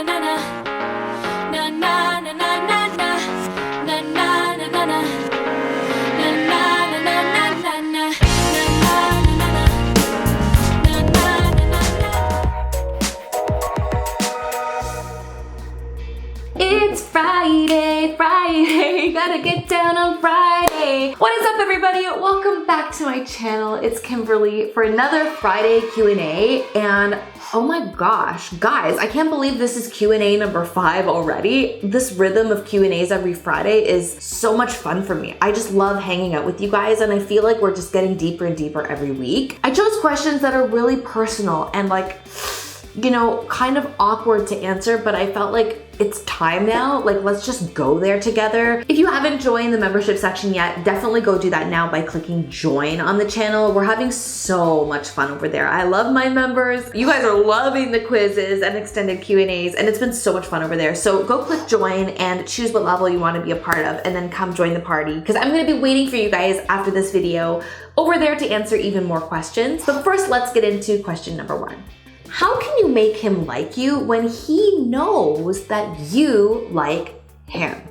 It's Friday, gotta get down on Friday. What is up, everybody? Welcome back to my channel. It's Kimberly for another Friday Q&A, and oh my gosh, guys, I can't believe this is Q&A number 5 already. This rhythm of Q&As every Friday is so much fun for me. I just love hanging out with you guys, and I feel like we're just getting deeper and deeper every week. I chose questions that are really personal and kind of awkward to answer, but I felt like it's time now. Let's just go there together. If you haven't joined the membership section yet, definitely go do that now by clicking join on the channel. We're having so much fun over there. I love my members. You guys are loving the quizzes and extended Q&As, and it's been so much fun over there. So go click join and choose what level you want to be a part of, and then come join the party, because I'm going to be waiting for you guys after this video over there to answer even more questions. But first, let's get into question number 1. How can you make him like you when he knows that you like him?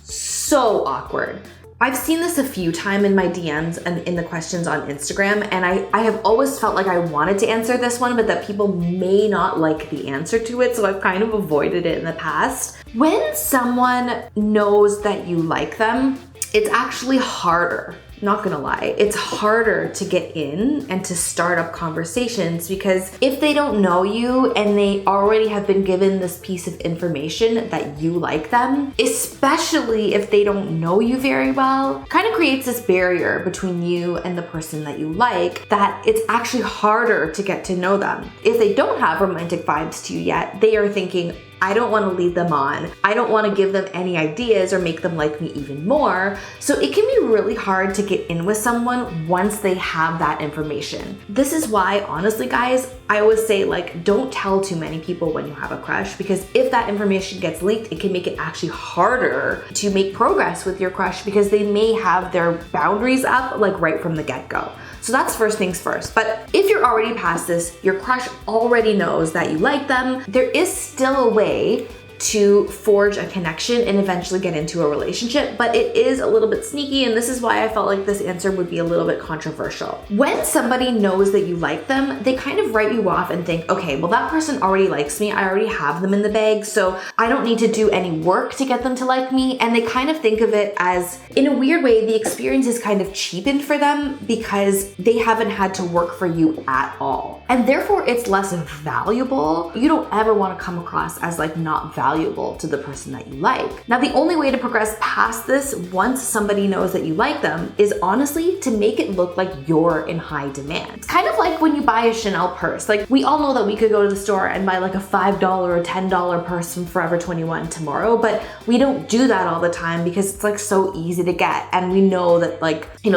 So awkward. I've seen this a few times in my DMs and in the questions on Instagram, and I have always felt like I wanted to answer this one, but that people may not like the answer to it, so I've kind of avoided it in the past. When someone knows that you like them, it's actually harder. Not gonna lie, it's harder to get in and to start up conversations, because if they don't know you and they already have been given this piece of information that you like them, especially if they don't know you very well, kind of creates this barrier between you and the person that you like, that it's actually harder to get to know them. If they don't have romantic vibes to you yet, they are thinking, I don't want to lead them on. I don't want to give them any ideas or make them like me even more. So it can be really hard to get in with someone once they have that information. This is why, honestly, guys, I always say, don't tell too many people when you have a crush, because if that information gets leaked, it can make it actually harder to make progress with your crush, because they may have their boundaries up right from the get-go. So that's first things first. But if you're already past this, your crush already knows that you like them, there is still a way to forge a connection and eventually get into a relationship, but it is a little bit sneaky, and this is why I felt like this answer would be a little bit controversial. When somebody knows that you like them, they kind of write you off and think, okay, well, that person already likes me. I already have them in the bag, so I don't need to do any work to get them to like me. And they kind of think of it as, in a weird way, the experience is kind of cheapened for them because they haven't had to work for you at all. And therefore, it's less valuable. You don't ever want to come across as not valuable to the person that you like. Now, the only way to progress past this once somebody knows that you like them is honestly to make it look like you're in high demand. It's kind of like when you buy a Chanel purse. We all know that we could go to the store and buy a $5 or $10 purse from Forever 21 tomorrow, but we don't do that all the time because it's so easy to get, and we know that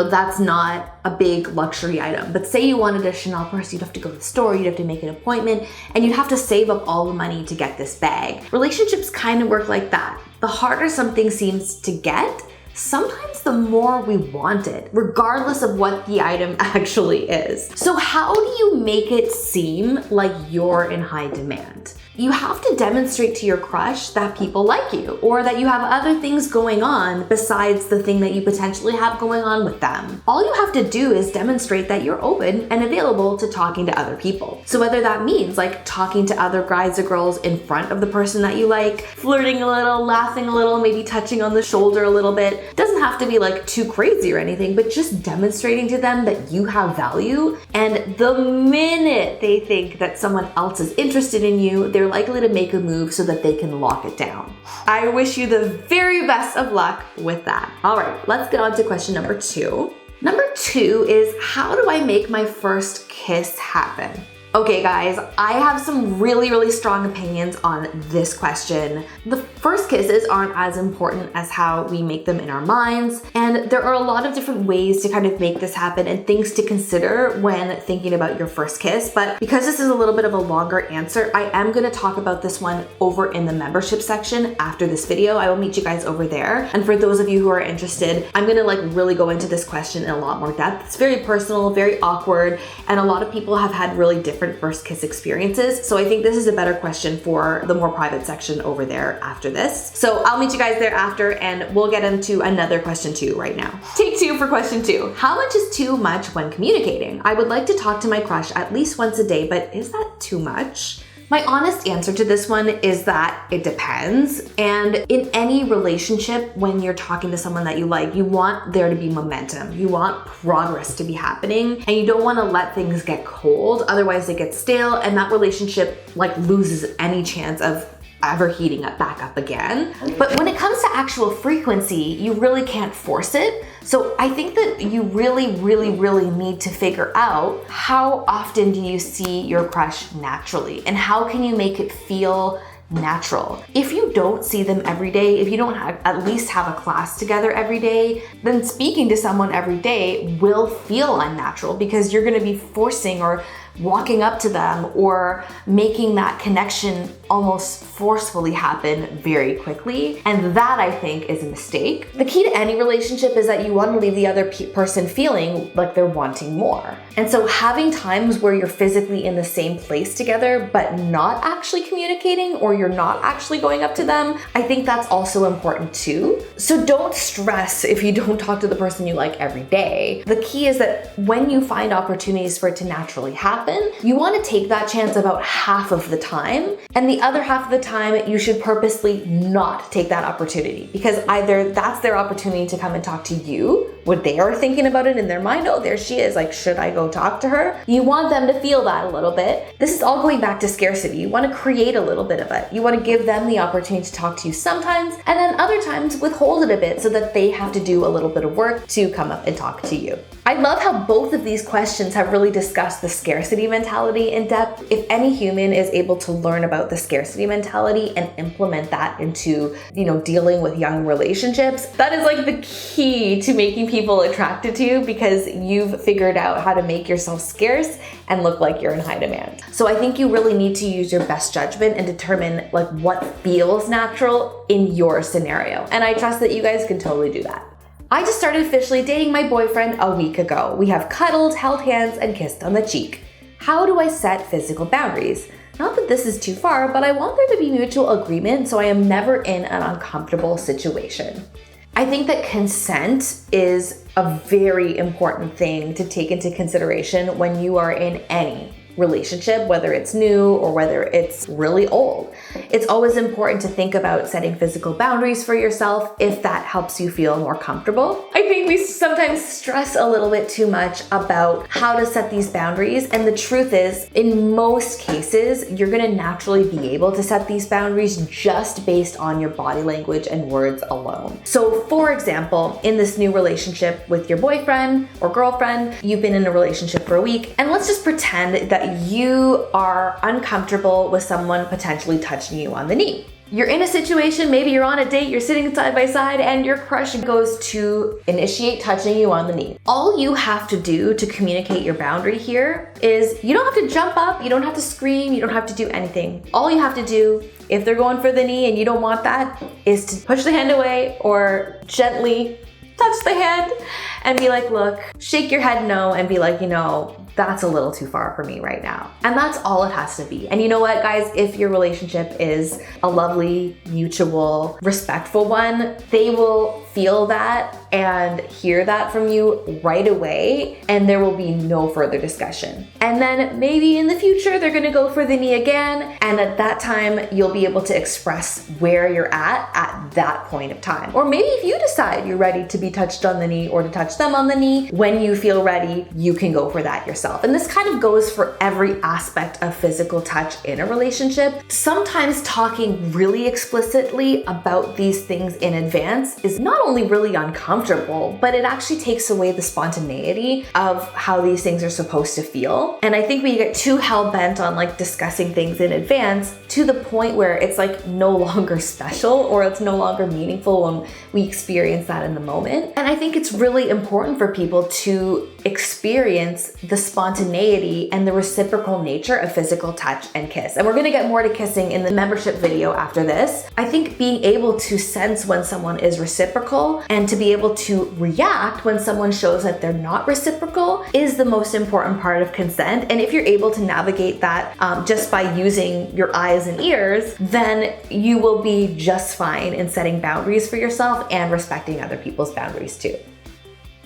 that's not a big luxury item. But say you wanted a Chanel purse, you'd have to go to the store, you'd have to make an appointment, and you'd have to save up all the money to get this bag. Relationships kind of work like that. The harder something seems to get, sometimes the more we want it, regardless of what the item actually is. So how do you make it seem like you're in high demand? You have to demonstrate to your crush that people like you, or that you have other things going on besides the thing that you potentially have going on with them. All you have to do is demonstrate that you're open and available to talking to other people. So whether that means talking to other guys or girls in front of the person that you like, flirting a little, laughing a little, maybe touching on the shoulder a little bit. Doesn't have to be too crazy or anything, but just demonstrating to them that you have value. And the minute they think that someone else is interested in you, they're likely to make a move so that they can lock it down. I wish you the very best of luck with that. All right, let's get on to question number 2. Number 2 is, how do I make my first kiss happen? Okay guys, I have some really strong opinions on this question. The first kisses aren't as important as how we make them in our minds, and there are a lot of different ways to kind of make this happen and things to consider when thinking about your first kiss. But because this is a little bit of a longer answer, I am going to talk about this one over in the membership section after this video. I will meet you guys over there. And for those of you who are interested, I'm going to really go into this question in a lot more depth. It's very personal, very awkward, and a lot of people have had really different different first kiss experiences. So I think this is a better question for the more private section over there after this. So I'll meet you guys there after, and we'll get into another question 2 right now. Take 2 for question 2. How much is too much when communicating? I would like to talk to my crush at least once a day, but is that too much? My honest answer to this one is that it depends. And in any relationship, when you're talking to someone that you like, you want there to be momentum. You want progress to be happening, and you don't want to let things get cold. Otherwise they get stale, and that relationship loses any chance of ever heating up back up again. But when it comes to actual frequency, you really can't force it. So I think that you really need to figure out how often do you see your crush naturally, and how can you make it feel natural. If you don't see them every day, if you don't at least have a class together every day, then speaking to someone every day will feel unnatural, because you're going to be forcing or walking up to them or making that connection almost forcefully happen very quickly. And that, I think, is a mistake. The key to any relationship is that you want to leave the other person feeling like they're wanting more. And so having times where you're physically in the same place together but not actually communicating, or you're not actually going up to them, I think that's also important too. So don't stress if you don't talk to the person you like every day. The key is that when you find opportunities for it to naturally happen, you want to take that chance about half of the time, and the other half of the time you should purposely not take that opportunity, because either that's their opportunity to come and talk to you, what they are thinking about it in their mind, oh, there she is, like, should I go talk to her? You want them to feel that a little bit. This is all going back to scarcity. You want to create a little bit of it. You want to give them the opportunity to talk to you sometimes, and then other times withhold it a bit so that they have to do a little bit of work to come up and talk to you. I love how both of these questions have really discussed the scarcity mentality in depth. If any human is able to learn about the scarcity mentality and implement that into, dealing with young relationships, that is like the key to making people attracted to you, because you've figured out how to make yourself scarce and look like you're in high demand. So I think you really need to use your best judgment and determine what feels natural in your scenario. And I trust that you guys can totally do that. I just started officially dating my boyfriend a week ago. We have cuddled, held hands, and kissed on the cheek. How do I set physical boundaries? Not that this is too far, but I want there to be mutual agreement so I am never in an uncomfortable situation. I think that consent is a very important thing to take into consideration when you are in any relationship, whether it's new or whether it's really old. It's always important to think about setting physical boundaries for yourself if that helps you feel more comfortable. I think we sometimes stress a little bit too much about how to set these boundaries, and the truth is, in most cases, you're gonna naturally be able to set these boundaries just based on your body language and words alone. So for example, in this new relationship with your boyfriend or girlfriend, you've been in a relationship for a week, and let's just pretend that you are uncomfortable with someone potentially touching you on the knee. You're in a situation, maybe you're on a date, you're sitting side by side, and your crush goes to initiate touching you on the knee. All you have to do to communicate your boundary here is you don't have to jump up, you don't have to scream, you don't have to do anything. All you have to do, if they're going for the knee and you don't want that, is to push the hand away or gently touch the hand and be like, look, shake your head no, and be like, that's a little too far for me right now. And that's all it has to be. And you know what, guys, if your relationship is a lovely, mutual, respectful one, they will feel that and hear that from you right away, and there will be no further discussion. And then maybe in the future, they're gonna go for the knee again, and at that time, you'll be able to express where you're at that point of time. Or maybe if you decide you're ready to be touched on the knee or to touch them on the knee, when you feel ready, you can go for that yourself. And this kind of goes for every aspect of physical touch in a relationship. Sometimes talking really explicitly about these things in advance is not only really uncomfortable, but it actually takes away the spontaneity of how these things are supposed to feel. And I think we get too hell-bent on discussing things in advance to the point where it's no longer special, or it's no longer meaningful when we experience that in the moment. And I think it's really important for people to experience the spontaneity and the reciprocal nature of physical touch and kiss. And we're gonna get more to kissing in the membership video after this. I think being able to sense when someone is reciprocal and to be able to react when someone shows that they're not reciprocal is the most important part of consent. And if you're able to navigate that just by using your eyes and ears, then you will be just fine in setting boundaries for yourself and respecting other people's boundaries too.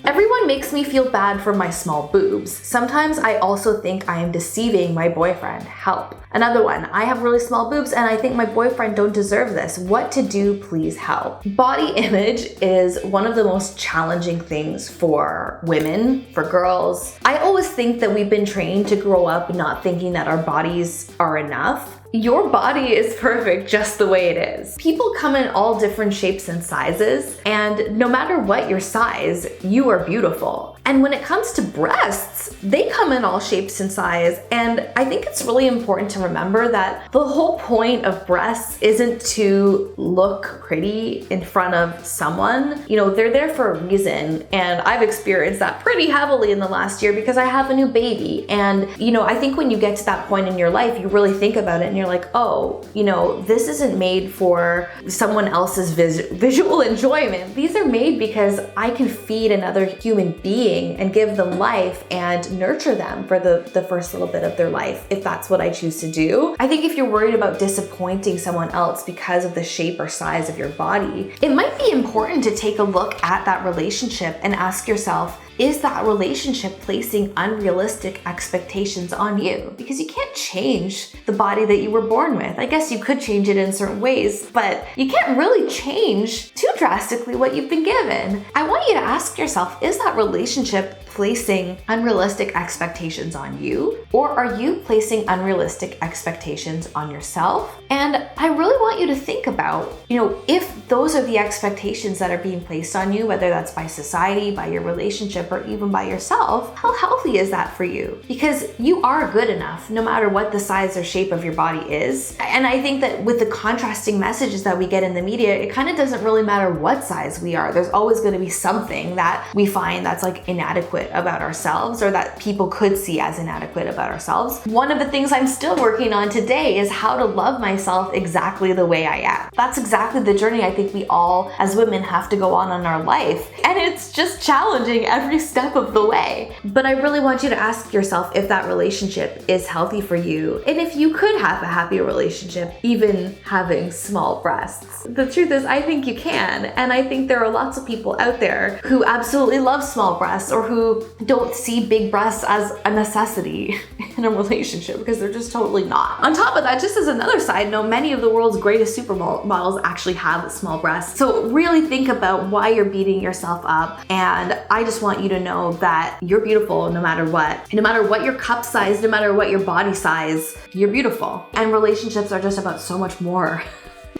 Everyone makes me feel bad for my small boobs. Sometimes I also think I am deceiving my boyfriend. Help. Another one, I have really small boobs and I think my boyfriend don't deserve this. What to do? Please help. Body image is one of the most challenging things for women, for girls. I always think that we've been trained to grow up not thinking that our bodies are enough. Your body is perfect just the way it is. People come in all different shapes and sizes, and no matter what your size, you are beautiful. And when it comes to breasts, they come in all shapes and size, and I think it's really important to remember that the whole point of breasts isn't to look pretty in front of someone. You know, they're there for a reason, and I've experienced that pretty heavily in the last year because I have a new baby. And, you know, I think when you get to that point in your life, you really think about it and you're like, oh, you know, this isn't made for someone else's visual enjoyment. These are made because I can feed another human being and give them life and nurture them for the first little bit of their life, if that's what I choose to do. I think if you're worried about disappointing someone else because of the shape or size of your body, it might be important to take a look at that relationship and ask yourself, is that relationship placing unrealistic expectations on you? Because you can't change the body that you were born with. I guess you could change it in certain ways, but you can't really change too drastically what you've been given. I want you to ask yourself, is that relationship placing unrealistic expectations on you? Or are you placing unrealistic expectations on yourself? And I really want you to think about, you know, if those are the expectations that are being placed on you, whether that's by society, by your relationship, or even by yourself, how healthy is that for you? Because you are good enough no matter what the size or shape of your body is. And I think that with the contrasting messages that we get in the media, it kind of doesn't really matter what size we are. There's always going to be something that we find that's like inadequate about ourselves, or that people could see as inadequate about ourselves. One of the things I'm still working on today is how to love myself exactly the way I am. That's exactly the journey I think we all as women have to go on in our life. And it's just challenging every step of the way. But I really want you to ask yourself if that relationship is healthy for you, and if you could have a happy relationship even having small breasts. The truth is, I think you can, and I think there are lots of people out there who absolutely love small breasts, or who don't see big breasts as a necessity in a relationship, because they're just totally not. On top of that, just as another side note, many of the world's greatest supermodels actually have small breasts. So really think about why you're beating yourself up, and I just want you to know that you're beautiful no matter what. No matter what your cup size, no matter what your body size, you're beautiful. And relationships are just about so much more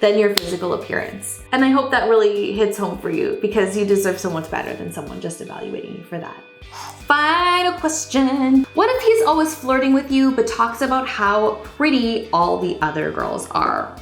than your physical appearance. And I hope that really hits home for you, because you deserve so much better than someone just evaluating you for that. Final question. What if he's always flirting with you but talks about how pretty all the other girls are?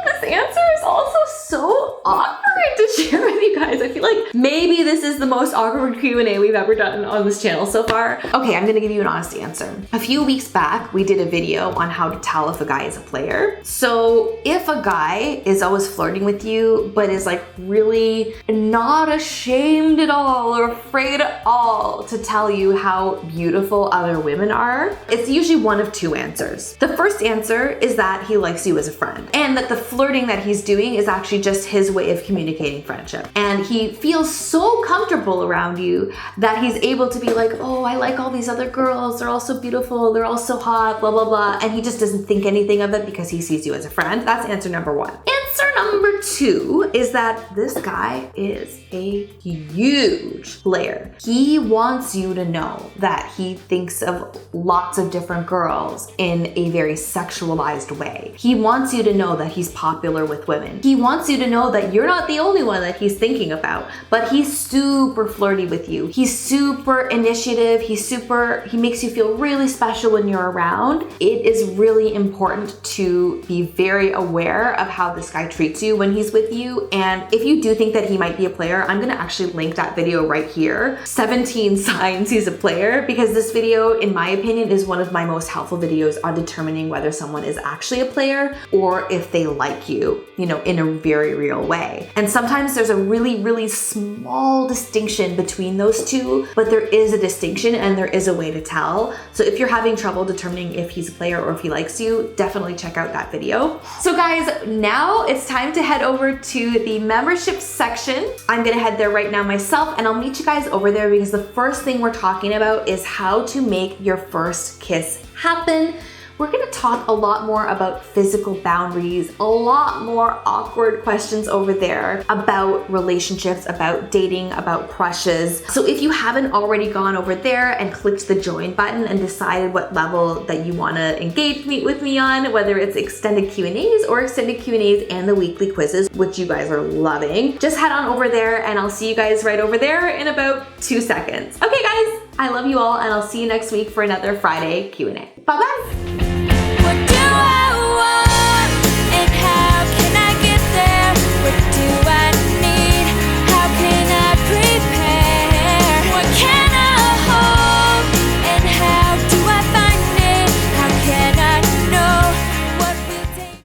This answer is also so awkward to share with you guys. I feel like maybe this is the most awkward Q&A we've ever done on this channel so far. Okay, I'm gonna give you an honest answer. A few weeks back, we did a video on how to tell if a guy is a player. So if a guy is always flirting with you, but is like really not ashamed at all or afraid at all to tell you how beautiful other women are, it's usually one of two answers. The first answer is that he likes you as a friend, and that the flirting that he's doing is actually just his way of communicating friendship. And he feels so comfortable around you that he's able to be like, oh, I like all these other girls. They're all so beautiful. They're all so hot, blah, blah, blah. And he just doesn't think anything of it because he sees you as a friend. That's answer number one. Answer number two is that this guy is a huge player. He wants you to know that he thinks of lots of different girls in a very sexualized way. He wants you to know that he's popular with women. He wants you to know that you're not the only one that he's thinking about, but he's super flirty with you. He's super initiative. He makes you feel really special when you're around. It is really important to be very aware of how this guy guy treats you when he's with you. And if you do think that he might be a player, I'm gonna actually link that video right here. 17 signs he's a player, because this video, in my opinion, is one of my most helpful videos on determining whether someone is actually a player or if they like you, you know, in a very real way. And sometimes there's a really, really small distinction between those two, but there is a distinction and there is a way to tell. So if you're having trouble determining if he's a player or if he likes you, definitely check out that video. So guys, now it's time to head over to the membership section. I'm gonna head there right now myself, and I'll meet you guys over there, because the first thing we're talking about is how to make your first kiss happen. We're gonna talk a lot more about physical boundaries, a lot more awkward questions over there about relationships, about dating, about crushes. So if you haven't already gone over there and clicked the join button and decided what level that you wanna engage with me on, whether it's extended Q&As or extended Q&As and the weekly quizzes, which you guys are loving, just head on over there and I'll see you guys right over there in about 2 seconds. Okay guys, I love you all, and I'll see you next week for another Friday Q&A. Bye-bye.